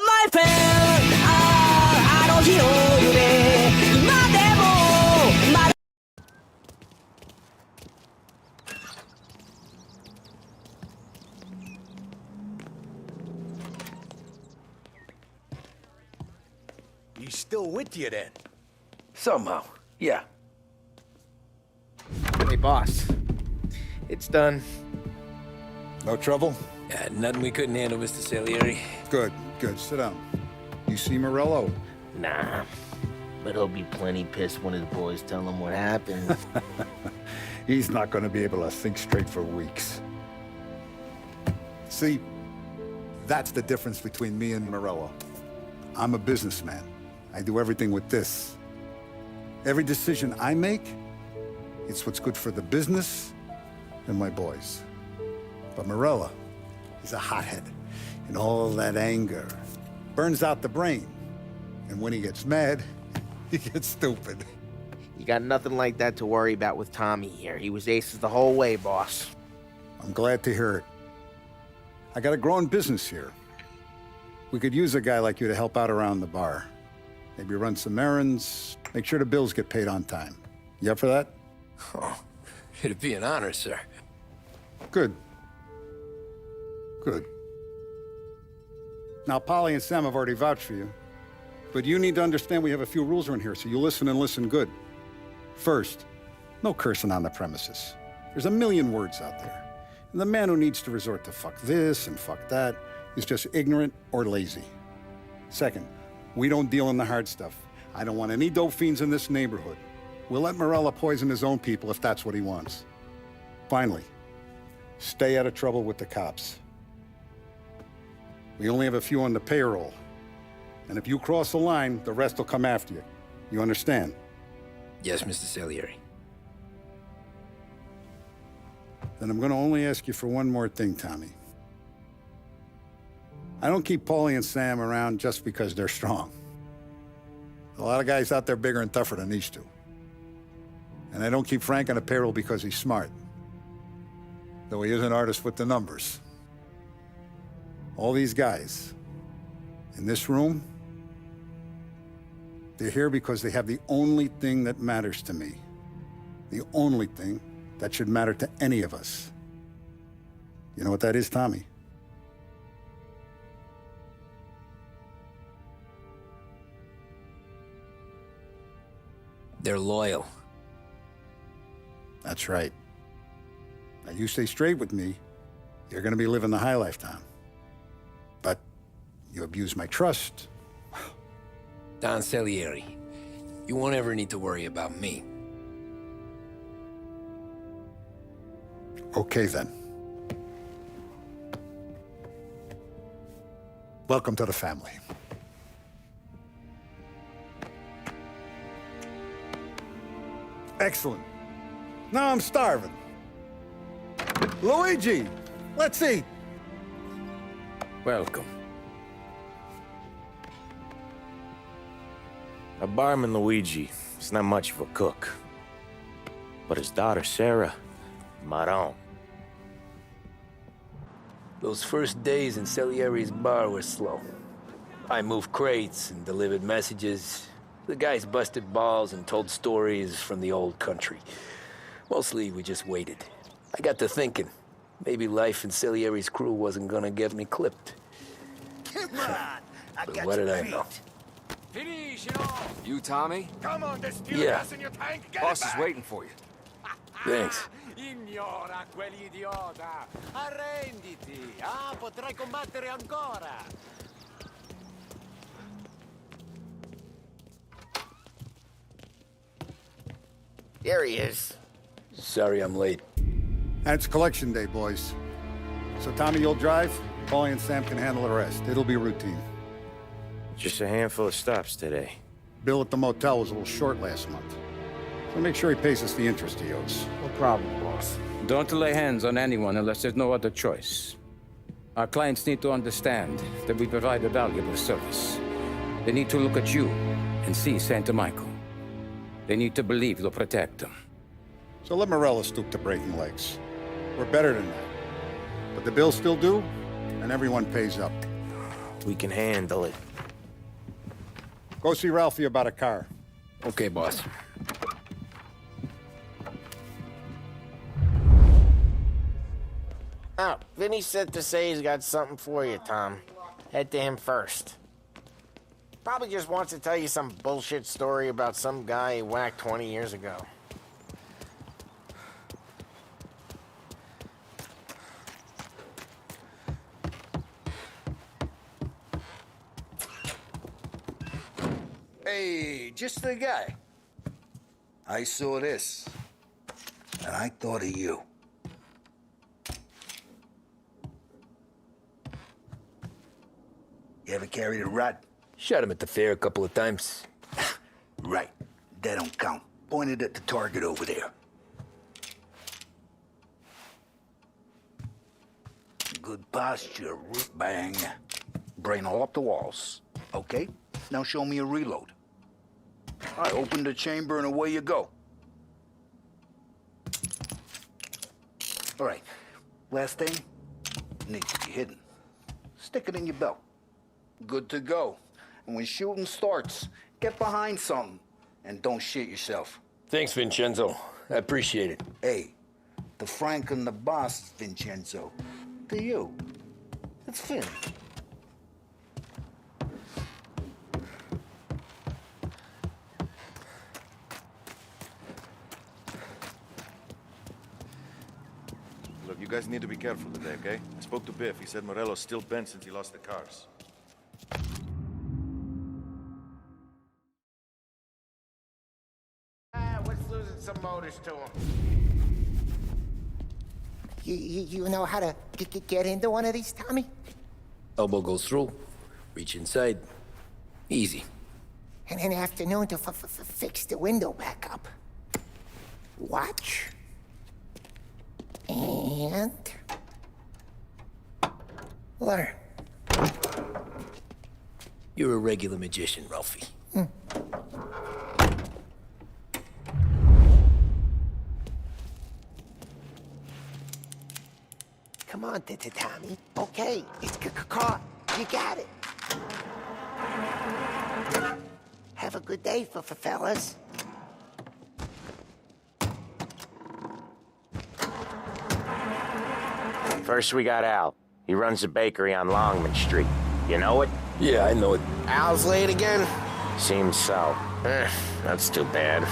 my friend あの日の夢今でもまだ He's still with you then? Somehow, yeah. Hey, boss. It's done. No trouble? Yeah, nothing we couldn't handle, Mr. Salieri. Good, good. Sit down. You see Morello? Nah. But he'll be plenty pissed when his boys tell him what happened. He's not going to be able to think straight for weeks. See, that's the difference between me and Morello. I'm a businessman. I do everything with this. Every decision I make, it's what's good for the business and my boys. But Morello, he's a hothead. And all that anger burns out the brain. And when he gets mad, he gets stupid. You got nothing like that to worry about with Tommy here. He was aces the whole way, boss. I'm glad to hear it. I got a growing business here. We could use a guy like you to help out around the bar. Maybe run some errands, make sure the bills get paid on time. You up for that? Oh, it'd be an honor, sir. Good. Good. Now, Paulie and Sam have already vouched for you. But you need to understand we have a few rules around here, so you listen and listen good. First, no cursing on the premises. There's a million words out there. And the man who needs to resort to fuck this and fuck that is just ignorant or lazy. Second, we don't deal in the hard stuff. I don't want any dope fiends in this neighborhood. We'll let Morello poison his own people if that's what he wants. Finally, stay out of trouble with the cops. We only have a few on the payroll. And if you cross the line, the rest will come after you. You understand? Yes, Mr. Salieri. Then I'm gonna only ask you for one more thing, Tommy. I don't keep Paulie and Sam around just because they're strong. A lot of guys out there bigger and tougher than these two. And I don't keep Frank on a payroll because he's smart. Though he is an artist with the numbers. All these guys in this room, they're here because they have the only thing that matters to me. The only thing that should matter to any of us. You know what that is, Tommy? They're loyal. That's right. Now, you stay straight with me, you're gonna be living the high life, Tom. But you abuse my trust. Don Salieri, you won't ever need to worry about me. Okay, then. Welcome to the family. Excellent. Now I'm starving. Luigi, let's eat. Welcome. Our barman Luigi is not much of a cook. But his daughter Sarah, Maron. Those first days in Salieri's bar were slow. I moved crates and delivered messages. The guys busted balls and told stories from the old country. Mostly, we just waited. I got to thinking, maybe life in Salieri's crew wasn't gonna get me clipped. Come on! I But got what did your I feet. know? Finish it off! You, Tommy? Come on, there's still Yeah. gas in your tank. Get Boss it is back. waiting for you. Thanks. Ignora quell'idiota! Arrenditi! Ah, potrai combattere ancora! There he is. Sorry I'm late. And it's collection day, boys. So Tommy, you'll drive. Paulie and Sam can handle the rest. It'll be routine. Just a handful of stops today. Bill at the motel was a little short last month. So make sure he pays us the interest he owes. No problem, boss. Don't lay hands on anyone unless there's no other choice. Our clients need to understand that we provide a valuable service. They need to look at you and see Santa Michael. They need to believe you'll protect them. So let Morello stoop to breaking legs. We're better than that. But the bill's still due, and everyone pays up. We can handle it. Go see Ralphie about a car. Okay, boss. Oh, Vinny said to say he's got something for you, Tom. Head to him first. Probably just wants to tell you some bullshit story about some guy he whacked 20 years ago. Hey, just the guy. I saw this, and I thought of you. You ever carried a rat? Shot him at the fair a couple of times. Right. That don't count. Pointed at the target over there. Good posture, root bang. Brain all up the walls. Okay, now show me a reload. I open the chamber and away you go. All right, last thing, needs to be hidden. Stick it in your belt. Good to go. And when shooting starts, get behind something and don't shit yourself. Thanks, Vincenzo. I appreciate it. Hey, the Frank and the boss, Vincenzo. To you. It's Finn. Look, you guys need to be careful today, okay? I spoke to Biff. He said Morello's still bent since he lost the cars. What's losing some motors to him? You know how to get into one of these, Tommy? Elbow goes through. Reach inside. Easy. And an afternoon to fix the window back up. Watch. And... learn. You're a regular magician, Ralphie. Come on, Tommy. Okay, it's caught. You got it. Have a good day, fellas. First, we got Al. He runs a bakery on Longman Street. You know it? Yeah, I know it. Al's late again? Seems so. That's too bad.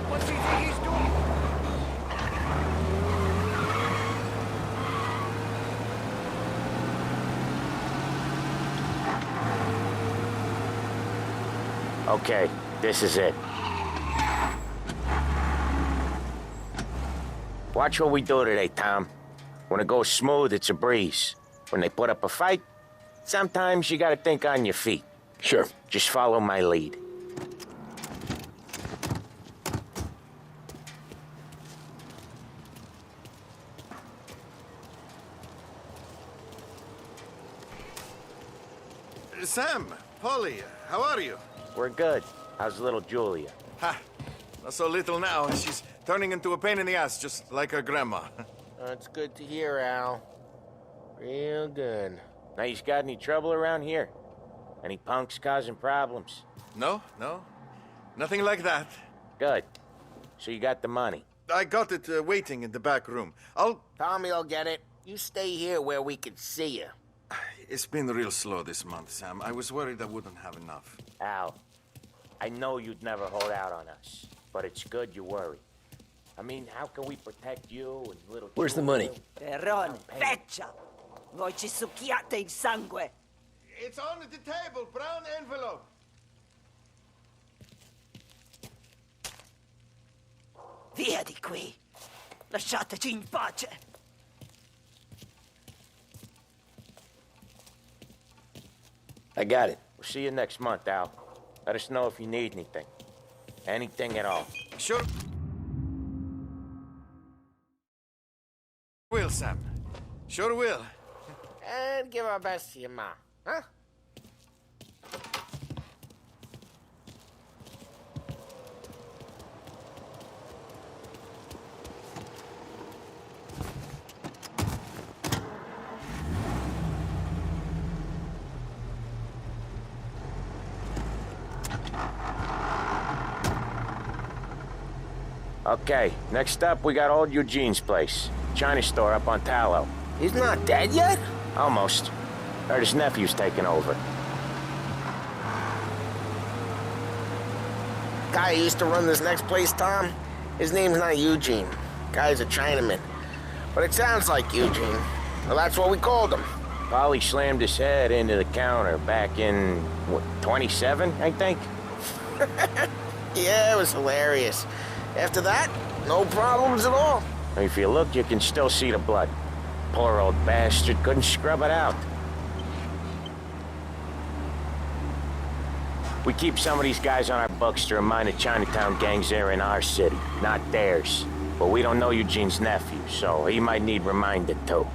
What's he think he's doing? Okay, this is it. Watch what we do today, Tom. When it goes smooth, it's a breeze. When they put up a fight, sometimes you gotta think on your feet. Sure. Just follow my lead. Sam, Paulie, how are you? We're good. How's little Julia? Ha! Not so little now. She's turning into a pain in the ass, just like her grandma. It's good to hear, Al. Real good. Now, you got any trouble around here? Any punks causing problems? No, nothing like that. Good. So you got the money? I got it waiting in the back room. Tommy will get it. You stay here where we can see you. It's been real slow this month, Sam. I was worried I wouldn't have enough. Al, I know you'd never hold out on us, but it's good you worry. I mean, how can we protect you and little Where's the Julia? money? Perrone, feccia! Voi ci succhiate il sangue! It's on the table, brown envelope. Via di qui. Lasciateci in pace. I got it. We'll see you next month, Al. Let us know if you need anything. Anything at all. Sure. Will, Sam. Sure will. And give our best to your ma, huh? Okay, next up, we got old Eugene's place. China store up on Tallow. He's not dead yet? Almost. Heard his nephew's taking over. Guy who used to run this next place, Tom, his name's not Eugene. Guy's a Chinaman. But it sounds like Eugene. Well, that's what we called him. Paulie slammed his head into the counter back in, what, 27, I think? Yeah, it was hilarious. After that, no problems at all. If you look, you can still see the blood. Poor old bastard couldn't scrub it out. We keep some of these guys on our books to remind the Chinatown gangs they're in our city, not theirs. But we don't know Eugene's nephew, so he might need reminded too.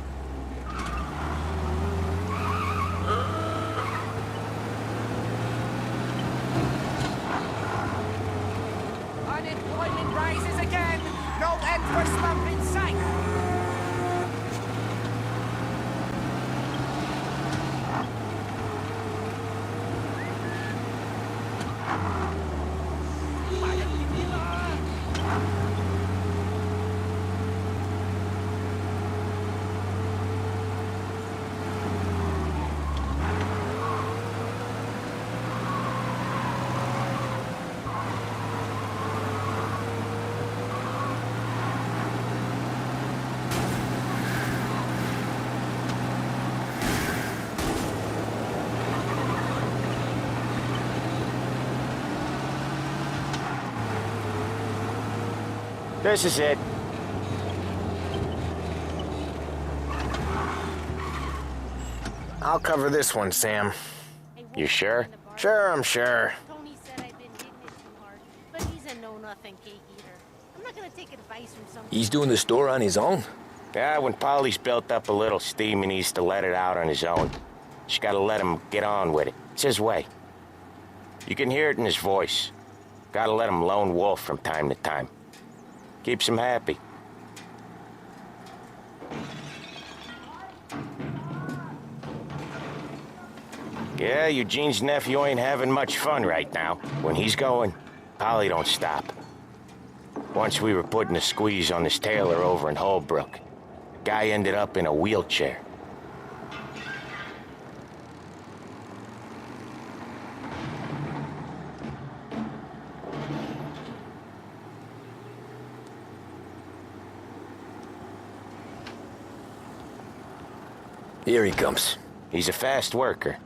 Unemployment rises again. No end for slump in sight. This is it. I'll cover this one, Sam. You sure? Sure, I'm sure. Tony said I've been hitting it too hard, but he's a know-nothing cake eater. I'm not gonna take advice from some... He's doing the store on his own? Yeah, when Paulie's built up a little steam, he needs to let it out on his own. Just gotta let him get on with it. It's his way. You can hear it in his voice. Gotta let him lone wolf from time to time. Keeps him happy. Yeah, Eugene's nephew ain't having much fun right now. When he's going, Paulie don't stop. Once we were putting a squeeze on this tailor over in Holbrook. Guy ended up in a wheelchair. Here he comes. He's a fast worker.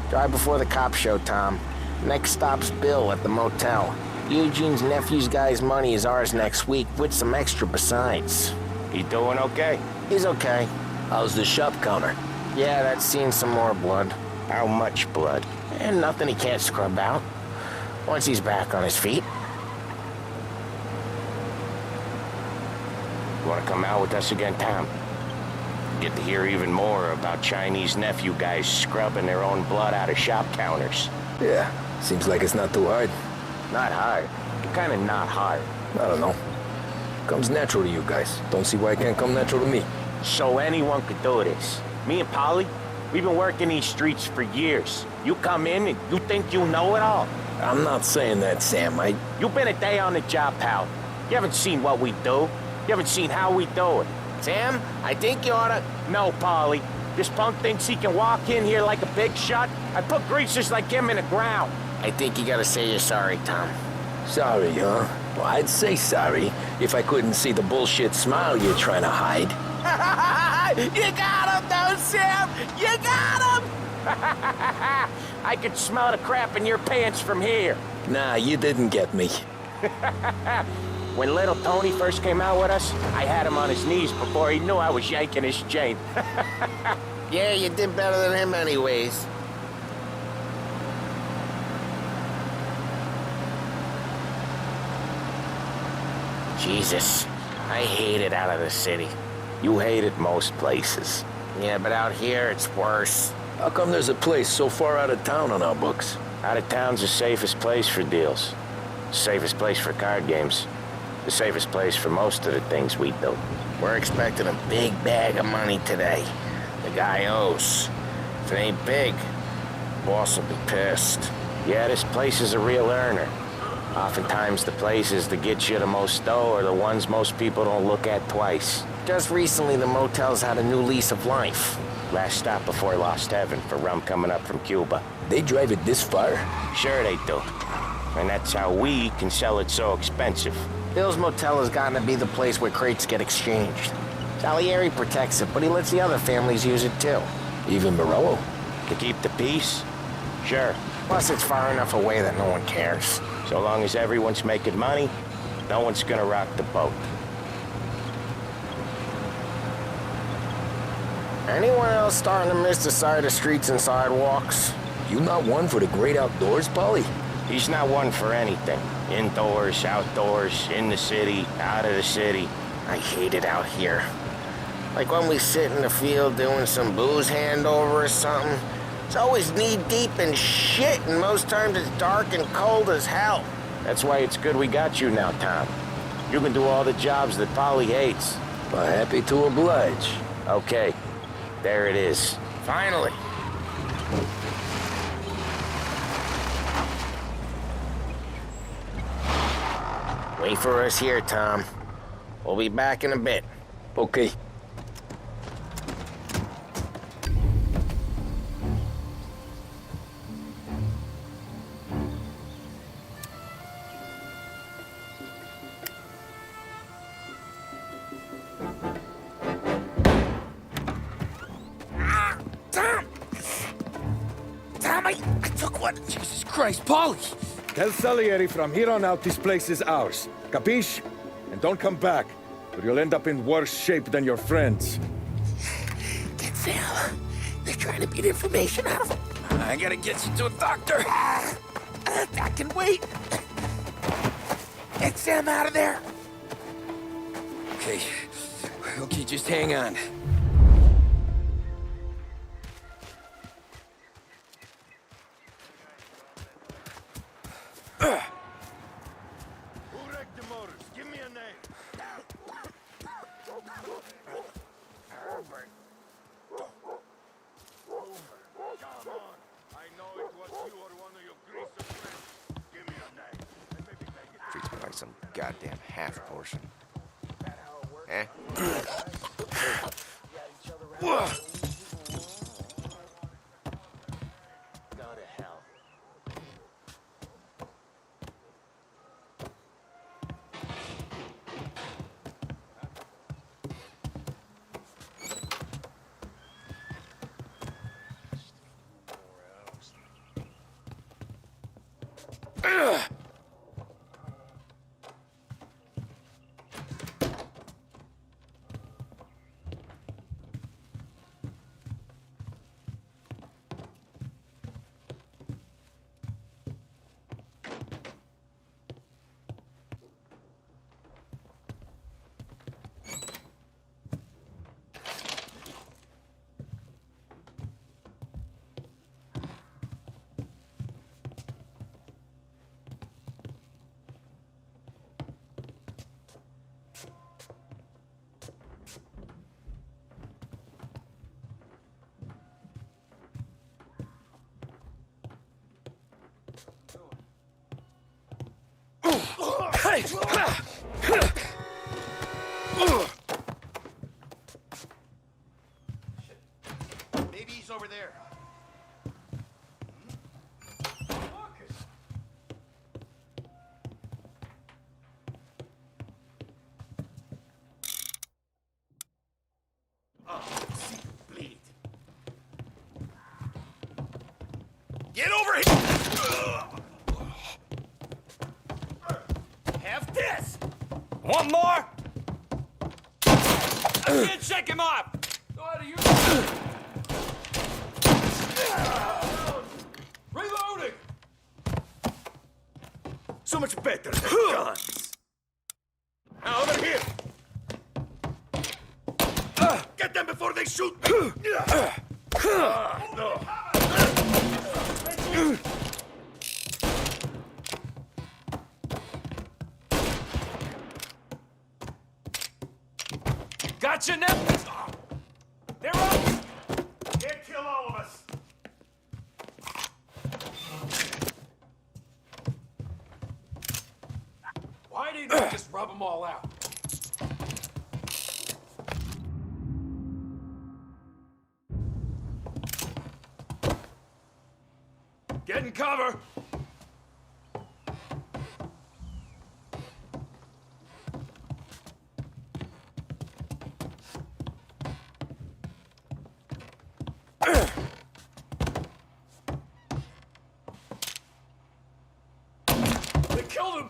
Drive before the cops show, Tom. Next stop's Bill at the motel. Eugene's nephew's guy's money is ours next week, with some extra besides. He doing okay? He's okay. How's the shop counter? Yeah, that's seen some more blood. How much blood? And nothing he can't scrub out. Once he's back on his feet. You wanna come out with us again, Tom? Get to hear even more about Chinese nephew guys scrubbing their own blood out of shop counters. Yeah, seems like it's not too hard. Not hard. Kinda not hard. I don't know. Comes natural to you guys. Don't see why it can't come natural to me. So anyone could do this. Me and Paulie, we've been working these streets for years. You come in and you think you know it all. I'm not saying that, Sam. You've been a day on the job, pal. You haven't seen what we do. You haven't seen how we do it. Sam, I think you oughta... No, Paulie. This punk thinks he can walk in here like a big shot. I put greasers like him in the ground. I think you gotta say you're sorry, Tom. Sorry, huh? Well, I'd say sorry if I couldn't see the bullshit smile you're trying to hide. You got him, though, Sam! You got him! I could smell the crap in your pants from here. Nah, you didn't get me. When little Tony first came out with us, I had him on his knees before he knew I was yanking his chain. Yeah, you did better than him anyways. Jesus, I hate it out of the city. You hate it most places. Yeah, but out here, it's worse. How come there's a place so far out of town on our books? Out of town's the safest place for deals. Safest place for card games. The safest place for most of the things we do. We're expecting a big bag of money today. The guy owes. If it ain't big, boss will be pissed. Yeah, this place is a real earner. Oftentimes the places that get you the most dough are the ones most people don't look at twice. Just recently, the motel's had a new lease of life. Last stop before Lost Heaven for rum coming up from Cuba. They drive it this far? Sure they do. And that's how we can sell it so expensive. Bill's Motel has gotten to be the place where crates get exchanged. Salieri protects it, but he lets the other families use it too. Even Morello? To keep the peace? Sure. Plus, it's far enough away that no one cares. So long as everyone's making money, no one's gonna rock the boat. Anyone else starting to miss the side of streets and sidewalks? You not one for the great outdoors, Paulie? He's not one for anything. Indoors, outdoors, in the city, out of the city. I hate it out here. Like when we sit in the field doing some booze handover or something. It's always knee-deep in shit, and most times it's dark and cold as hell. That's why it's good we got you now, Tom. You can do all the jobs that Paulie hates. Well, happy to oblige. Okay, there it is. Finally. Wait for us here, Tom. We'll be back in a bit. Okay. I took one. Jesus Christ, Paulie! Tell Salieri from here on out this place is ours. Capiche? And don't come back, or you'll end up in worse shape than your friends. Get Sam. They're trying to beat information out of him. I gotta get you to a doctor. I can wait. Get Sam out of there. Okay. Okay, just hang on. Who wrecked the motors? Give me a name. Come on. I know it was you or one of your greaser friends. Give me a name. And maybe make it. Treats me like some goddamn half portion. Eh? Maybe he's over there. Get over here! Have this! One more! I can't shake him off! Go out of your... Reloading! So much better than guns! Now over here! Get them before they shoot me! No. Gotcha now! They're up! Can't kill all of us! Why didn't you just rub them all out? Get in cover! They killed him!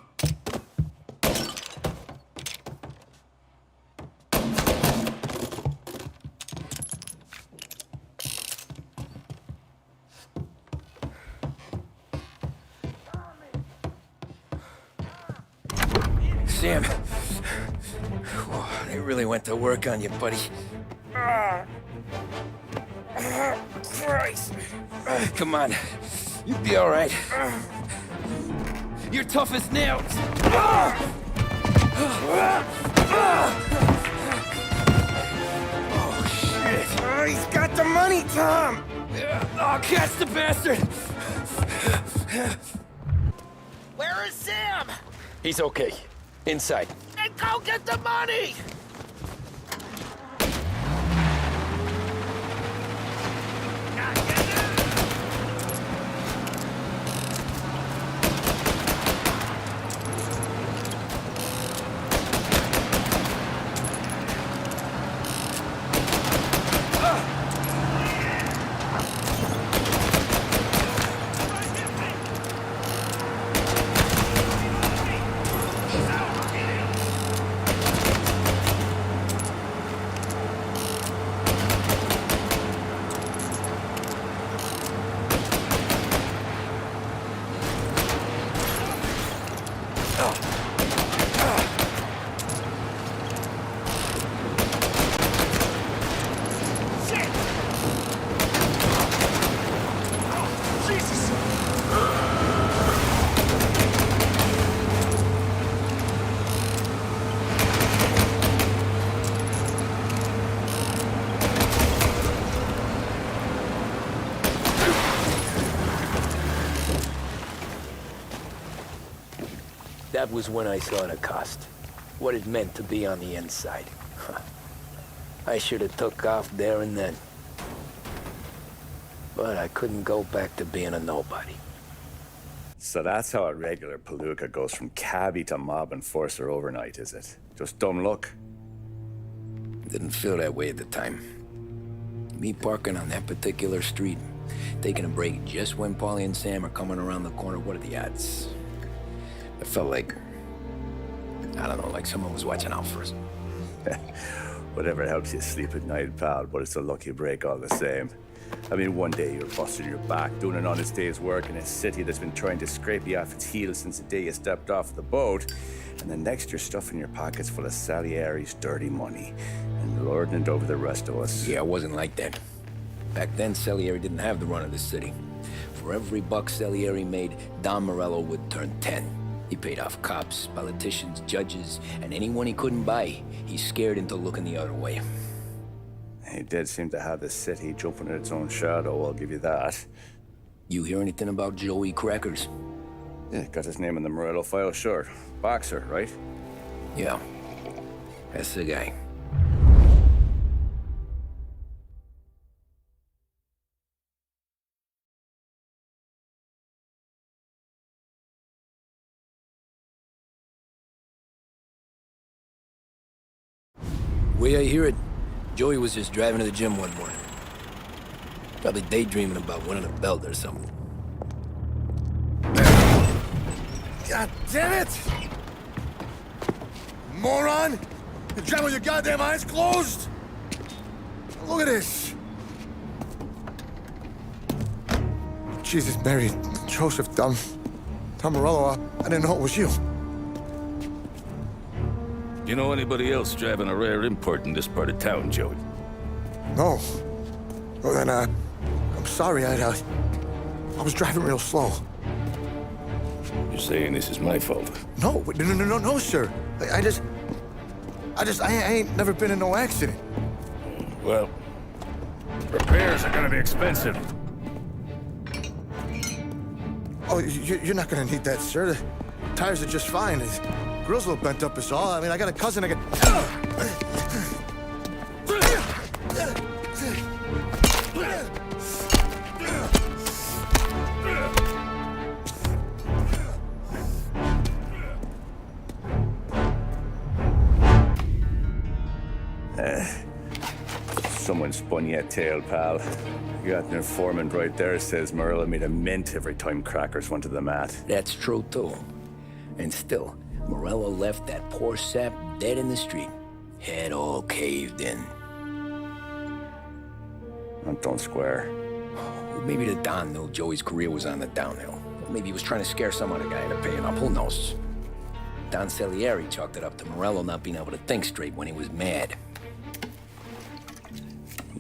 Sam, they really went to work on you, buddy. Christ. Come on, you'll be all right. You're tough as nails. Oh, shit. He's got the money, Tom! Oh, catch the bastard! Where is Sam? He's okay. Inside. And go get the money! That was when I saw the cost. What it meant to be on the inside. I should have took off there and then. But I couldn't go back to being a nobody. So that's how a regular palooka goes from cabbie to mob enforcer overnight, is it? Just dumb luck? Didn't feel that way at the time. Me parking on that particular street, taking a break just when Paulie and Sam are coming around the corner, what are the odds? I felt like, I don't know, like someone was watching out for us. Whatever helps you sleep at night, pal, but it's a lucky break all the same. I mean, one day you're busting your back, doing an honest day's work in a city that's been trying to scrape you off its heels since the day you stepped off the boat, and the next you're stuffing your pockets full of Salieri's dirty money and lording it over the rest of us. Yeah, it wasn't like that. Back then, Salieri didn't have the run of the city. For every buck Salieri made, Don Morello would turn 10. He paid off cops, politicians, judges, and anyone he couldn't buy, he scared into looking the other way. He did seem to have the city jumping at its own shadow, I'll give you that. You hear anything about Joey Crackers? Yeah, got his name in the Morello file, sure. Boxer, right? Yeah, that's the guy. Way I hear it, Joey was just driving to the gym one morning. Probably daydreaming about winning a belt or something. God damn it! Moron! You drive with your goddamn eyes closed? Look at this! Jesus, Mary, Joseph, Don Morello, I didn't know it was you. You know anybody else driving a rare import in this part of town, Joey? No. Well, then, I'm sorry, I was driving real slow. You're saying this is my fault? No, sir. I ain't never been in no accident. Well, repairs are gonna be expensive. Oh, you're not gonna need that, sir. The tires are just fine. His grill's a little bent up is all. I mean, I got a cousin I Someone spun you a tail, pal. You got an informant right there says Morello made a mint every time crackers went to the mat. That's true, too. And still, Morello left that poor sap dead in the street. Head all caved in. Don't square. Well, maybe the Don knew Joey's career was on the downhill. Maybe he was trying to scare some other guy into paying up. Who knows? Don Salieri chalked it up to Morello not being able to think straight when he was mad.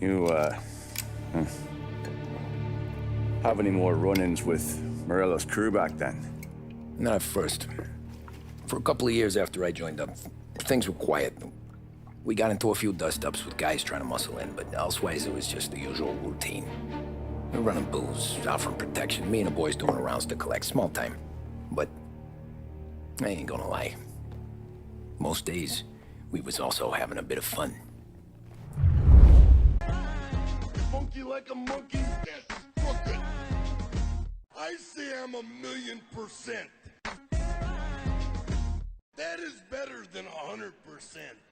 You, have any more run-ins with Morello's crew back then? Not at first. For a couple of years after I joined up, things were quiet. We got into a few dust-ups with guys trying to muscle in, but elsewise it was just the usual routine. We were running booze, offering protection, me and the boys doing the rounds to collect, small time. But I ain't gonna lie. Most days, we was also having a bit of fun. Monkey like a monkey, that's crooked. I say I'm 1,000,000%. That is better than 100%.